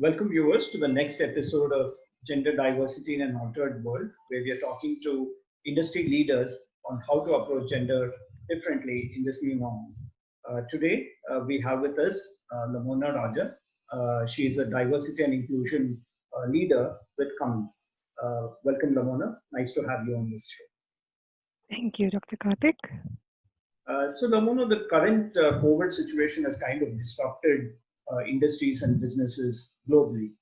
Welcome viewers to the next episode of Gender Diversity in an Altered World, where we are talking to industry leaders on how to approach gender differently in this new normal. Today, we have with us Lamona Rajah. She is a diversity and inclusion leader with Cummins. Welcome, Lamona. Nice to have you on this show. Thank you, Dr. Karthik. So, Lamona, the current COVID situation has kind of disrupted industries and businesses globally.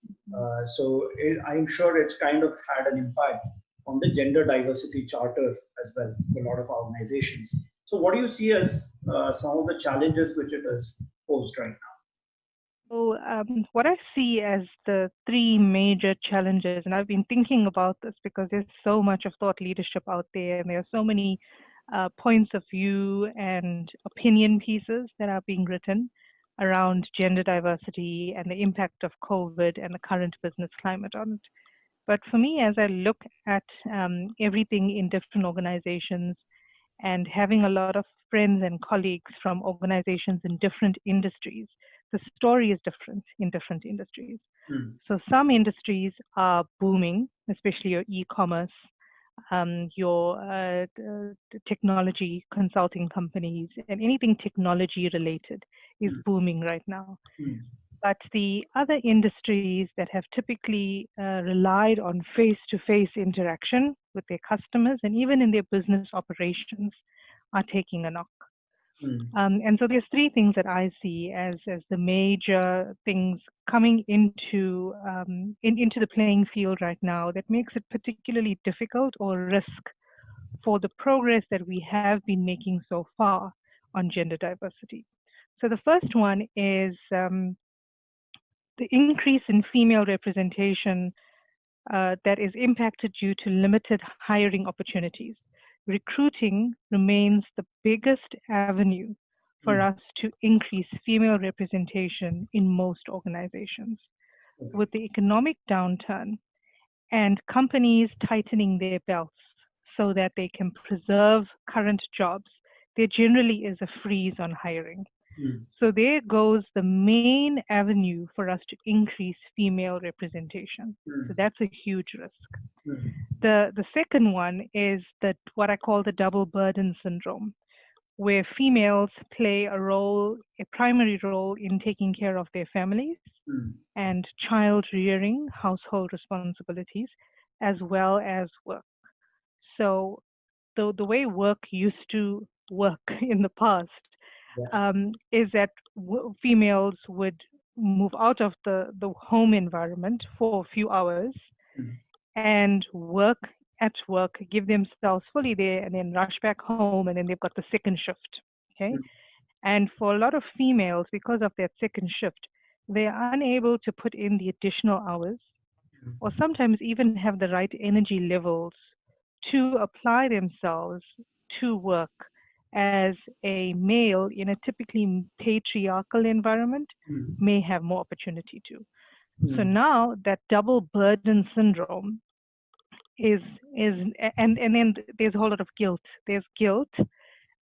I'm sure it's kind of had an impact on the gender diversity charter as well for a lot of organizations. So, what do you see as some of the challenges which it has posed right now? What I see as the three major challenges, and I've been thinking about this because there's so much of thought leadership out there, and there are so many points of view and opinion pieces that are being written around gender diversity and the impact of COVID and the current business climate on it. But for me, as I look at everything in different organizations and having a lot of friends and colleagues from organizations in different industries, the story is different in different industries. So some industries are booming, especially your e-commerce, your technology consulting companies, and anything technology related is booming right now. But the other industries that have typically relied on face-to-face interaction with their customers and even in their business operations are taking a knock. And so there's three things that I see as the major things coming into the playing field right now that makes it particularly difficult or risk for the progress that we have been making so far on gender diversity. So the first one is the increase in female representation that is impacted due to limited hiring opportunities. Recruiting remains the biggest avenue for us to increase female representation in most organizations. With the economic downturn and companies tightening their belts so that they can preserve current jobs, there generally is a freeze on hiring. So there goes the main avenue for us to increase female representation. So that's a huge risk. The second one is that what I call the double burden syndrome, where females play a primary role in taking care of their families and child rearing, household responsibilities, as well as work. So the way work used to work in the past is that females would move out of the home environment for a few hours and work at work, give themselves fully there, and then rush back home, and then they've got the second shift. Okay, and for a lot of females, because of that second shift, they are unable to put in the additional hours, or sometimes even have the right energy levels to apply themselves to work as a male in a typically patriarchal environment may have more opportunity to. So now that double burden syndrome is and then there's a whole lot of guilt. There's guilt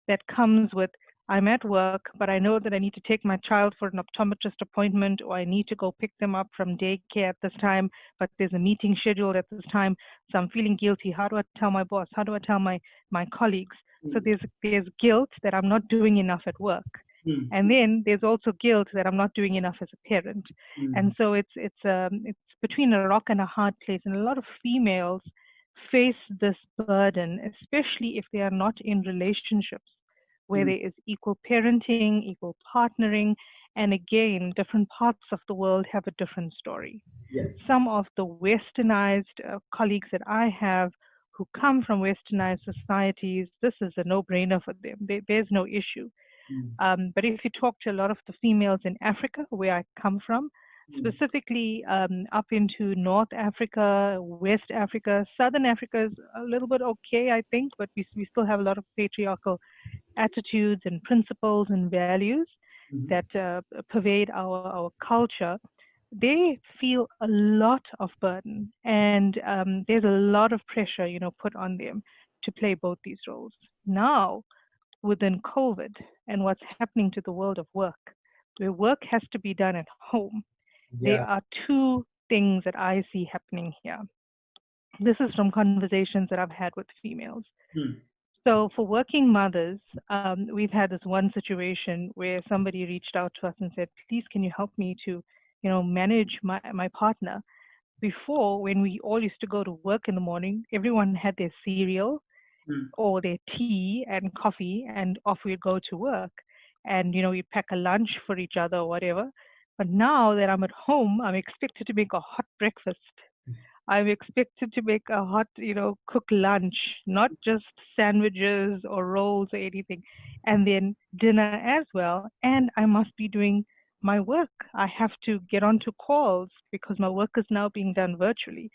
that comes with, I'm at work, but I know that I need to take my child for an optometrist appointment, or I need to go pick them up from daycare at this time, but there's a meeting scheduled at this time, so I'm feeling guilty. How do I tell my boss? How do I tell my colleagues? So there's guilt that I'm not doing enough at work. And then there's also guilt that I'm not doing enough as a parent. And so it's between a rock and a hard place. And a lot of females face this burden, especially if they are not in relationships where there is equal parenting, equal partnering, and again, different parts of the world have a different story. Some of the westernized colleagues that I have who come from westernized societies, this is a no-brainer for them. There's no issue. But if you talk to a lot of the females in Africa, where I come from, specifically up into North Africa, West Africa, Southern Africa is a little bit okay, I think, but we still have a lot of patriarchal attitudes and principles and values that pervade our culture. They feel a lot of burden, and there's a lot of pressure, put on them to play both these roles. Now, within COVID and what's happening to the world of work, where work has to be done at home, There Yeah. are two things that I see happening here. This is from conversations that I've had with females. Hmm. So for working mothers, we've had this one situation where somebody reached out to us and said, "Please, can you help me to, manage my partner?" Before, when we all used to go to work in the morning, everyone had their cereal Hmm. or their tea and coffee, and off we'd go to work. And we'd pack a lunch for each other or whatever. But now that I'm at home, I'm expected to make a hot breakfast. I'm expected to make a hot, cook lunch, not just sandwiches or rolls or anything, and then dinner as well. And I must be doing my work. I have to get onto calls because my work is now being done virtually.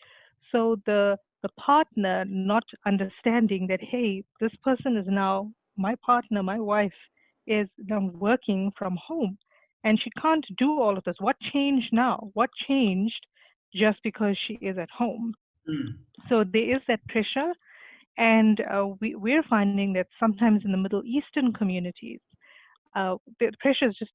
So the partner not understanding that, hey, this person is now my partner, my wife is now working from home, and she can't do all of this. What changed now? What changed just because she is at home? Hmm. So there is that pressure, and we're finding that sometimes in the Middle Eastern communities, the pressure is just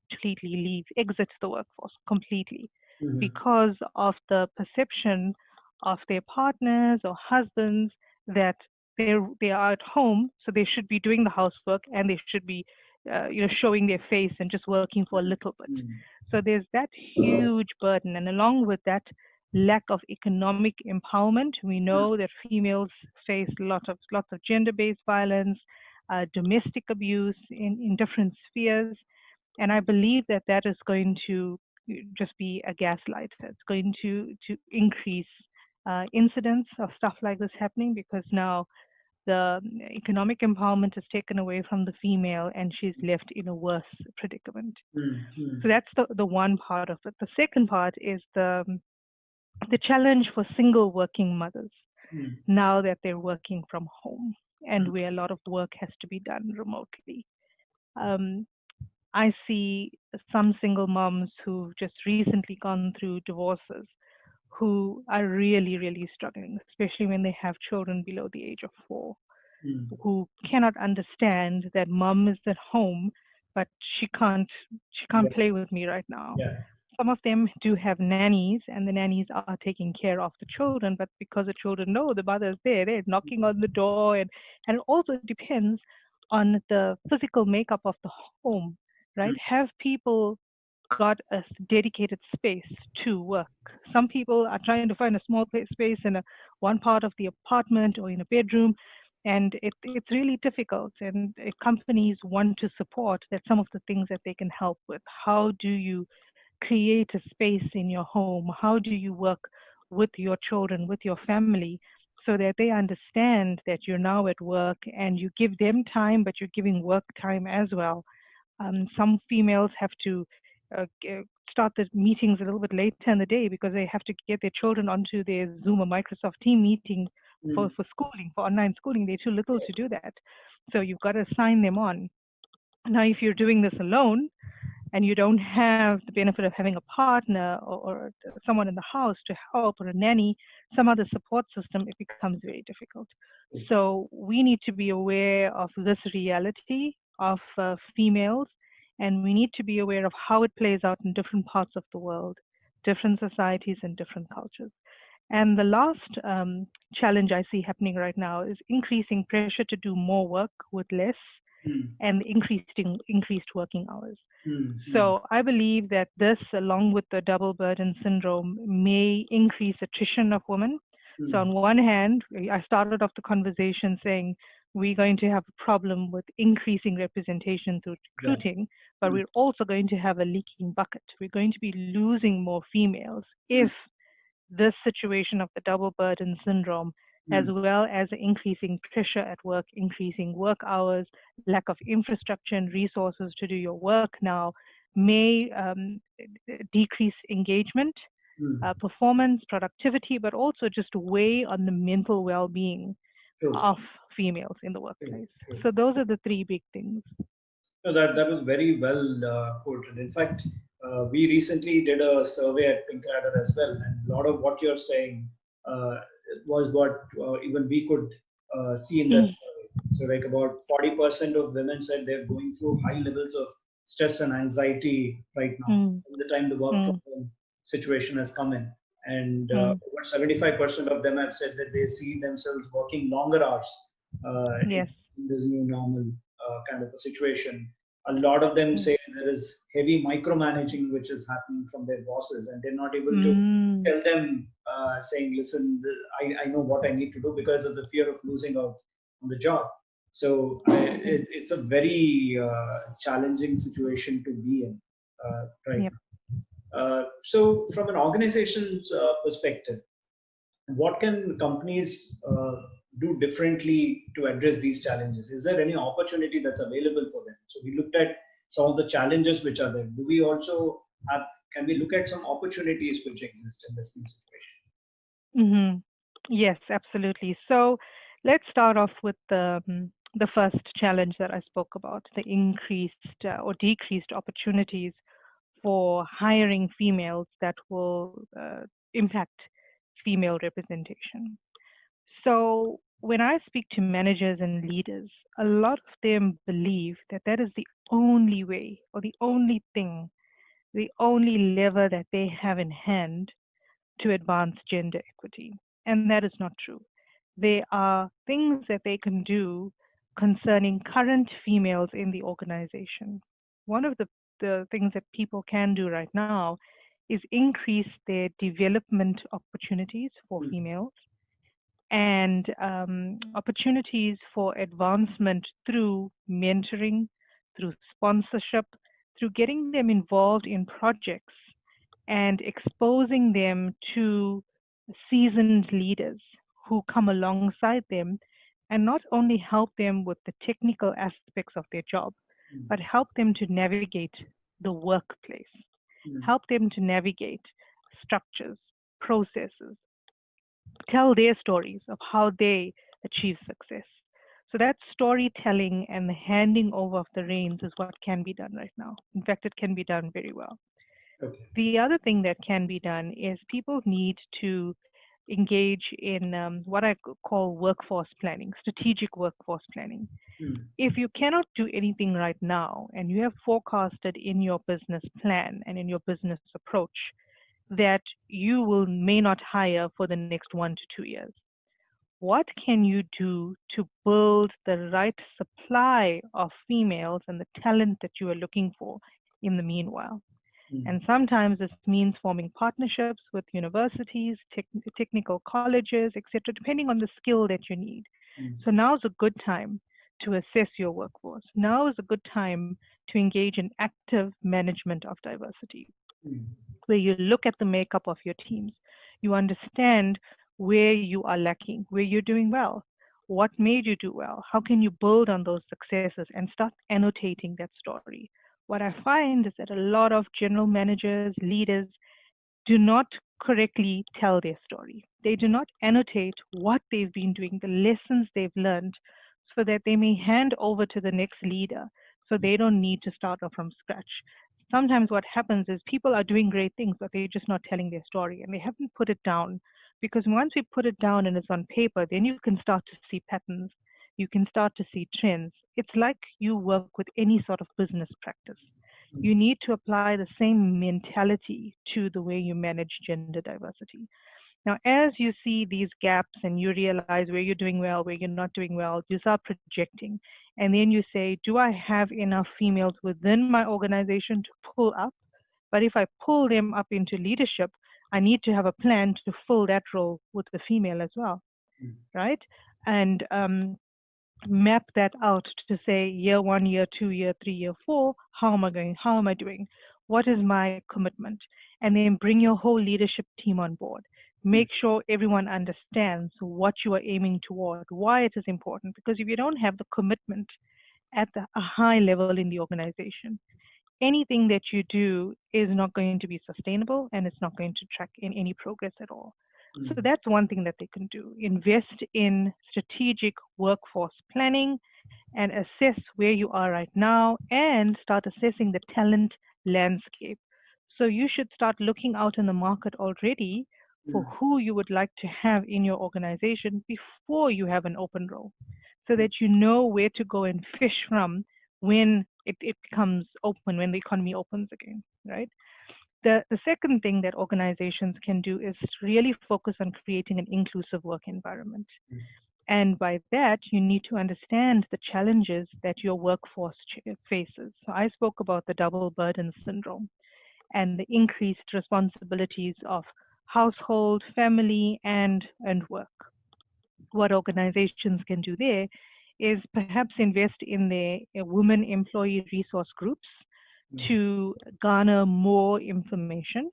completely leave, exit the workforce completely Hmm. because of the perception of their partners or husbands that they are at home, so they should be doing the housework and they should be, showing their face and just working for a little bit. Hmm. So there's that huge burden, and along with that lack of economic empowerment, we know that females face lots of gender-based violence, domestic abuse in different spheres, and I believe that that is going to just be a gaslight. It's going to increase incidents of stuff like this happening because now the economic empowerment is taken away from the female and she's left in a worse predicament. Hmm. Hmm. So that's the one part of it. The second part is the challenge for single working mothers Hmm. now that they're working from home and Hmm. where a lot of work has to be done remotely. Um, I see some single moms who've just recently gone through divorces who are really, really struggling, especially when they have children below the age of 4, Hmm. who cannot understand that mom is at home, but she can't Yeah. play with me right now. Yeah. Some of them do have nannies, and the nannies are taking care of the children, but because the children know the mother is there, they're knocking on the door, and it also depends on the physical makeup of the home, right? Hmm. Have people got a dedicated space to work? Some people are trying to find a small space in one part of the apartment or in a bedroom, and it's really difficult. And if companies want to support, that's some of the things that they can help with. How do you create a space in your home? How do you work with your children, with your family, so that they understand that you're now at work and you give them time, but you're giving work time as well? Some females have to start the meetings a little bit later in the day because they have to get their children onto their Zoom or Microsoft Team meeting Hmm. for schooling, for online schooling. They're too little to do that. So you've got to sign them on. Now, if you're doing this alone, and you don't have the benefit of having a partner or someone in the house to help or a nanny, some other support system, it becomes very difficult. So we need to be aware of this reality of females, and we need to be aware of how it plays out in different parts of the world, different societies and different cultures. And the last challenge I see happening right now is increasing pressure to do more work with less Hmm. and increased working hours. Hmm. Hmm. So I believe that this, along with the double burden syndrome, may increase attrition of women. So Hmm. on one hand, I started off the conversation saying we're going to have a problem with increasing representation through Yeah. recruiting, but Hmm. we're also going to have a leaking bucket. We're going to be losing more females Hmm. if this situation of the double burden syndrome, as Hmm. well as increasing pressure at work, increasing work hours, lack of infrastructure and resources to do your work now, may decrease engagement, Hmm. performance, productivity, but also just weigh on the mental well being True. of females in the True. workplace. True. So, those are the three big things. No, that was very well quoted. In fact, we recently did a survey at Pink Ladder as well, and a lot of what you're saying uh, was what even we could see in that survey. So, like about 40% of women said they're going through high levels of stress and anxiety right now. From the time the work from home situation has come in, and over 75% of them have said that they see themselves working longer hours Yes. in this new normal kind of a situation. A lot of them say there is heavy micromanaging which is happening from their bosses, and they're not able to tell them, saying, listen, I know what I need to do, because of the fear of losing out on the job. So it's a very challenging situation to be in right now. So from an organization's perspective, what can companies do differently to address these challenges? Is there any opportunity that's available for them? So we looked at some of the challenges which are there. Do we also have, can we look at some opportunities which exist in this new situation? Yes, absolutely. So let's start off with the first challenge that I spoke about, the increased or decreased opportunities for hiring females that will impact female representation. So when I speak to managers and leaders, a lot of them believe that that is the only way or the only thing, the only lever that they have in hand to advance gender equity. And that is not true. There are things that they can do concerning current females in the organization. One of the things that people can do right now is increase their development opportunities for females and opportunities for advancement through mentoring, through sponsorship, through getting them involved in projects and exposing them to seasoned leaders who come alongside them and not only help them with the technical aspects of their job, but help them to navigate the workplace, help them to navigate structures, processes, tell their stories of how they achieve success. So that storytelling and the handing over of the reins is what can be done right now. In fact, it can be done very well. Okay. The other thing that can be done is people need to engage in what I call workforce planning, strategic workforce planning. If you cannot do anything right now and you have forecasted in your business plan and in your business approach that you may not hire for the next 1 to 2 years, what can you do to build the right supply of females and the talent that you are looking for in the meanwhile? And sometimes this means forming partnerships with universities, technical colleges, etc., depending on the skill that you need. So now is a good time to assess your workforce. Now is a good time to engage in active management of diversity, where you look at the makeup of your teams. You understand where you are lacking, where you're doing well, what made you do well, how can you build on those successes and start annotating that story. What I find is that a lot of general managers, leaders, do not correctly tell their story. They do not annotate what they've been doing, the lessons they've learned, so that they may hand over to the next leader, so they don't need to start off from scratch. Sometimes what happens is people are doing great things, but they're just not telling their story, and they haven't put it down. Because once we put it down and it's on paper, then you can start to see patterns. You can start to see trends. It's like you work with any sort of business practice. You need to apply the same mentality to the way you manage gender diversity. Now, as you see these gaps and you realize where you're doing well, where you're not doing well, you start projecting. And then you say, do I have enough females within my organization to pull up? But if I pull them up into leadership, I need to have a plan to fill that role with the female as well, right? And map that out to say year 1, year 2, year 3, year 4, how am I doing? What is my commitment? And then bring your whole leadership team on board. Make sure everyone understands what you are aiming toward, why it is important. Because if you don't have the commitment at a high level in the organization, anything that you do is not going to be sustainable and it's not going to track in any progress at all. So that's one thing that they can do. Invest in strategic workforce planning and assess where you are right now and start assessing the talent landscape. So you should start looking out in the market already for who you would like to have in your organization before you have an open role, so that you know where to go and fish from when it becomes open when the economy opens again, right? The second thing that organizations can do is really focus on creating an inclusive work environment. And by that, you need to understand the challenges that your workforce faces. So I spoke about the double burden syndrome and the increased responsibilities of household, family, and work. What organizations can do there is perhaps invest in their women employee resource groups to garner more information,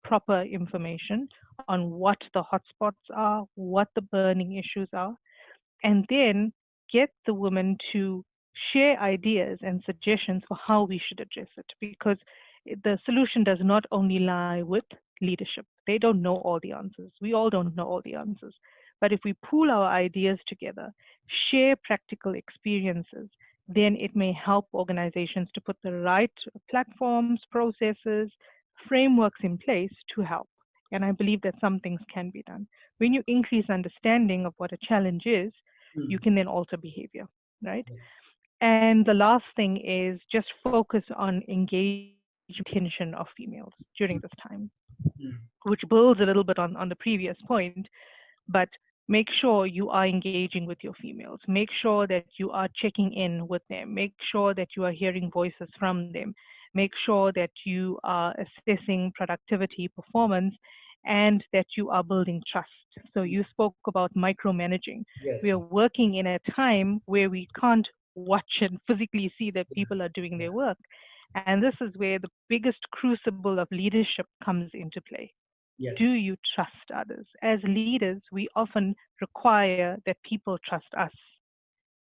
proper information on what the hotspots are, what the burning issues are, and then get the women to share ideas and suggestions for how we should address it, because the solution does not only lie with leadership. They don't know all the answers. We all don't know all the answers. But if we pool our ideas together, share practical experiences, then it may help organizations to put the right platforms, processes, frameworks in place to help. And I believe that some things can be done. When you increase understanding of what a challenge is, you can then alter behavior, right? And the last thing is just focus on engaging attention of females during this time, which builds a little bit on the previous point, but make sure you are engaging with your females. Make sure that you are checking in with them. Make sure that you are hearing voices from them. Make sure that you are assessing productivity, performance, and that you are building trust. So you spoke about micromanaging. We are Yes. working in a time where we can't watch and physically see that people are doing their work. And this is where the biggest crucible of leadership comes into play. Do Yes. you trust others? As leaders, we often require that people trust us,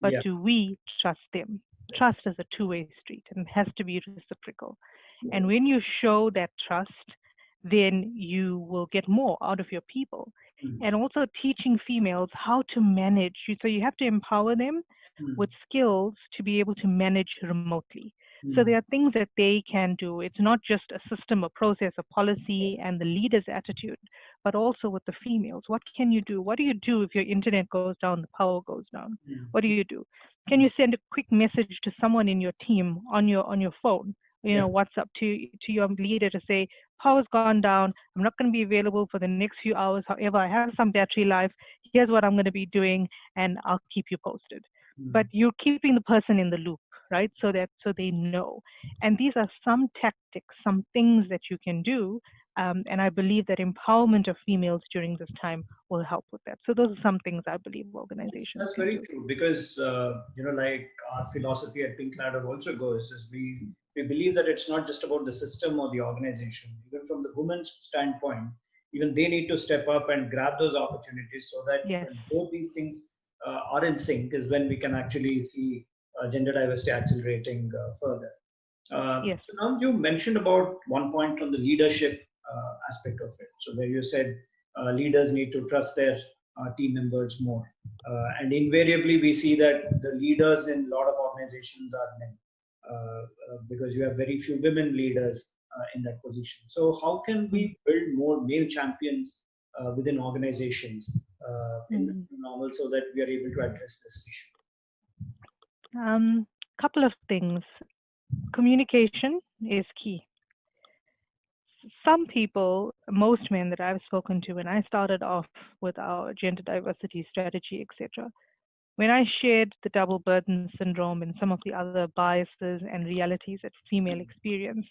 but Yeah. do we trust them? Yes. Trust is a two-way street and has to be reciprocal. Yeah. And when you show that trust, then you will get more out of your people. And also teaching females how to manage. So you have to empower them with skills to be able to manage remotely. So there are things that they can do. It's not just a system, a process, a policy, and the leader's attitude, but also with the females. What can you do? What do you do if your internet goes down, the power goes down? What do you do? Can you send a quick message to someone in your team on your phone? Yeah. WhatsApp to your leader to say, power's gone down. I'm not going to be available for the next few hours. However, I have some battery life. Here's what I'm going to be doing, and I'll keep you posted. But you're keeping the person in the loop, right? So they know. And these are some tactics, some things that you can do. And I believe that empowerment of females during this time will help with that. So those are some things I believe organizations That's can very do. true because like our philosophy at Pink Ladder also goes is we believe that it's not just about the system or the organization. Even from the women's standpoint, even they need to step up and grab those opportunities so that Yes. when both these things are in sync is when we can actually see gender diversity accelerating further. Yes. So now you mentioned about one point on the leadership aspect of it. So where you said leaders need to trust their team members more. And invariably, we see that the leaders in a lot of organizations are men because you have very few women leaders in that position. So how can we build more male champions within organizations in the Mm. normal so that we are able to address this issue? Couple of things. Communication is key. Some people, most men that I've spoken to when I started off with our gender diversity strategy, etc., when I shared the double burden syndrome and some of the other biases and realities that female experience,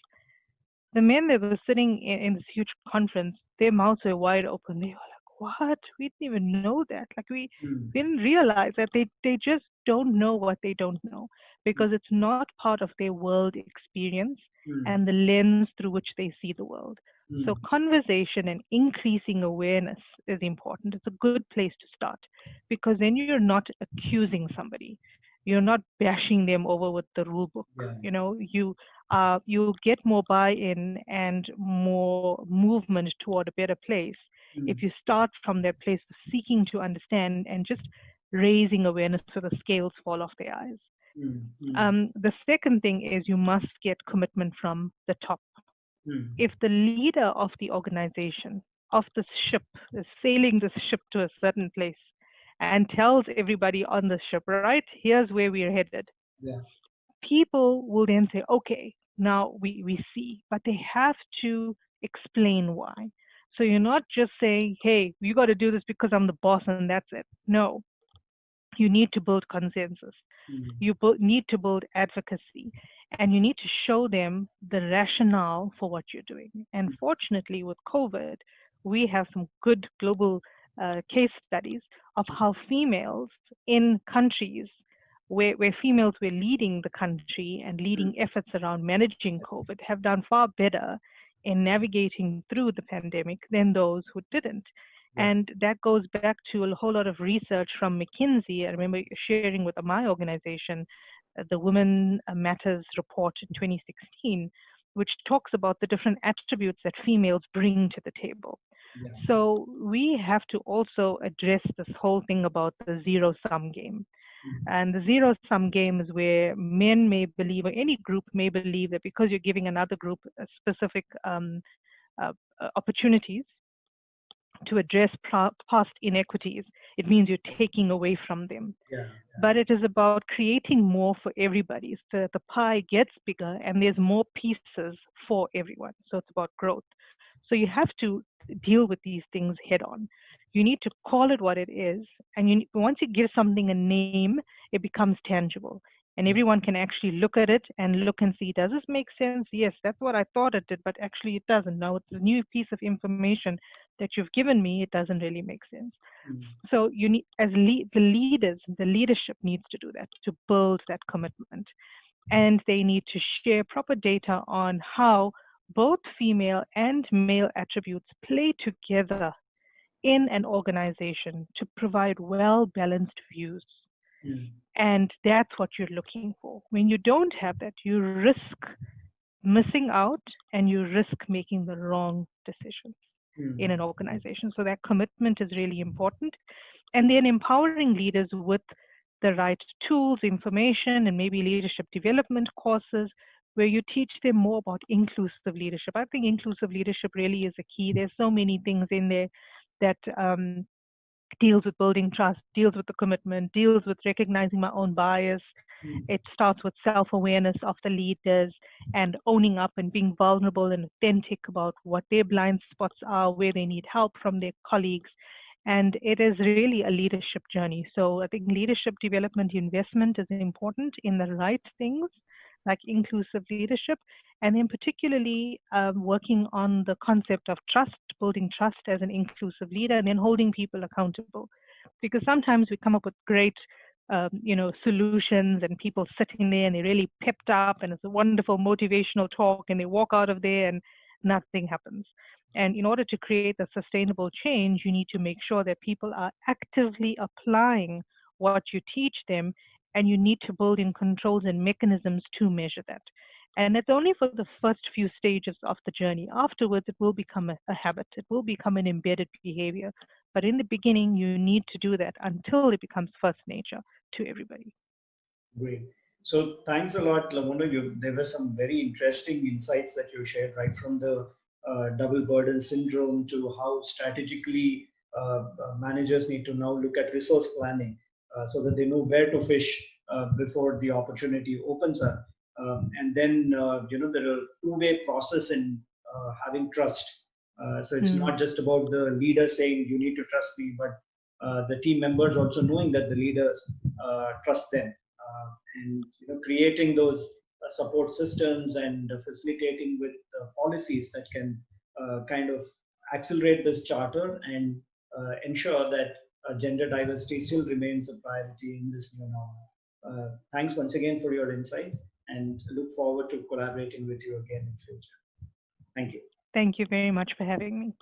the men that were sitting in this huge conference, their mouths were wide open. They were like, "What? We didn't even know that. Like we didn't realize that they just don't know what they don't know because it's not part of their world experience and the lens through which they see the world." So conversation and increasing awareness is important. It's a good place to start because then you're not accusing somebody. You're not bashing them over with the rule book. Yeah. You get more buy-in and more movement toward a better place if you start from that place of seeking to understand and just raising awareness so the scales fall off their eyes. The second thing is you must get commitment from the top. If the leader of the organization, of this ship, is sailing this ship to a certain place and tells everybody on the ship, right, here's where we're headed. Yeah. people will then say, okay, now we see, but they have to explain why. So you're not just saying, hey, you got to do this because I'm the boss and that's it. No, you need to build consensus. You need to build advocacy, and you need to show them the rationale for what you're doing. And fortunately, with COVID, we have some good global case studies of how females in countries where females were leading the country and leading efforts around managing COVID have done far better in navigating through the pandemic than those who didn't. And that goes back to a whole lot of research from McKinsey. I remember sharing with my organization the Women Matters report in 2016, which talks about the different attributes that females bring to the table. So we have to also address this whole thing about the zero-sum game. And the zero-sum game is where men may believe, or any group may believe, that because you're giving another group a specific opportunities to address past inequities, it means you're taking away from them. But it is about creating more for everybody so that the pie gets bigger and there's more pieces for everyone. So it's about growth. So you have to deal with these things head on. You need to call it what it is. And once you give something a name, it becomes tangible. And everyone can actually look at it and look and see, does this make sense? Yes, that's what I thought it did, but actually it doesn't. Now it's a new piece of information that you've given me, it doesn't really make sense. So you need, as the leaders, the leadership needs to do that, to build that commitment. And they need to share proper data on how both female and male attributes play together in an organization to provide well-balanced views. And that's what you're looking for. When you don't have that, you risk missing out and you risk making the wrong decisions in an organization. So that commitment is really important. And then empowering leaders with the right tools, information, and maybe leadership development courses where you teach them more about inclusive leadership. I think inclusive leadership really is a key. There's so many things in there that deals with building trust, deals with the commitment, deals with recognizing my own bias. It starts with self-awareness of the leaders and owning up and being vulnerable and authentic about what their blind spots are, where they need help from their colleagues. And it is really a leadership journey. So I think leadership development investment is important in the right things, like inclusive leadership, and then particularly working on the concept of trust, building trust as an inclusive leader, and then holding people accountable. Because sometimes we come up with great solutions and people sitting there and they're really pepped up and it's a wonderful motivational talk and they walk out of there and nothing happens. And in order to create a sustainable change, you need to make sure that people are actively applying what you teach them, and you need to build in controls and mechanisms to measure that. And it's only for the first few stages of the journey. Afterwards, it will become a habit. It will become an embedded behavior. But in the beginning, you need to do that until it becomes first nature to everybody. Great. So thanks a lot, Lamona. There were some very interesting insights that you shared, right from the double burden syndrome to how strategically managers need to now look at resource planning so that they know where to fish before the opportunity opens up. And then, there are two-way process in having trust. So it's not just about the leader saying, you need to trust me, but the team members also knowing that the leaders trust them. And creating those support systems and facilitating with policies that can kind of accelerate this charter and ensure that gender diversity still remains a priority in this new normal. Thanks once again for your insights, and look forward to collaborating with you again in future. Thank you. Thank you very much for having me.